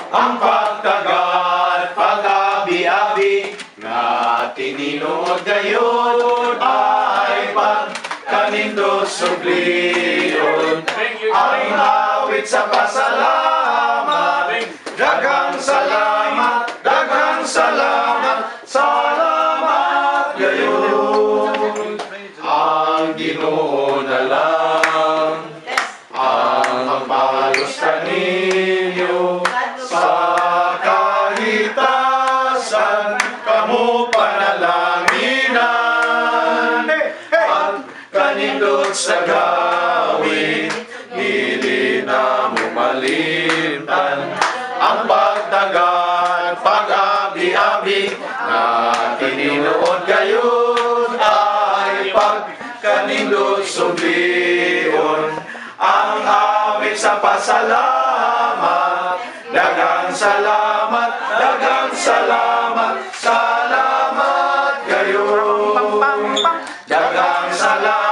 ang pagtagat, pag-abi-abi, nga tininuod gayon ay pagkanindot subliyon. Ang awit sa pasalamat, daghang salamat, daghang salamat, salamat gayon. Ang Ginoo na lang ang magpalos kaninyo sa kahitasan, kamo panalanginan at kanindot sa gawin, hindi na mo malimtan ang pagtagat, pag-abi-abi, na tininuod gayon ay pagkanindot subliyon. Ang awit sa pasalamat, daghang salamat, daghang salamat, salamat gayon. Daghang salamat.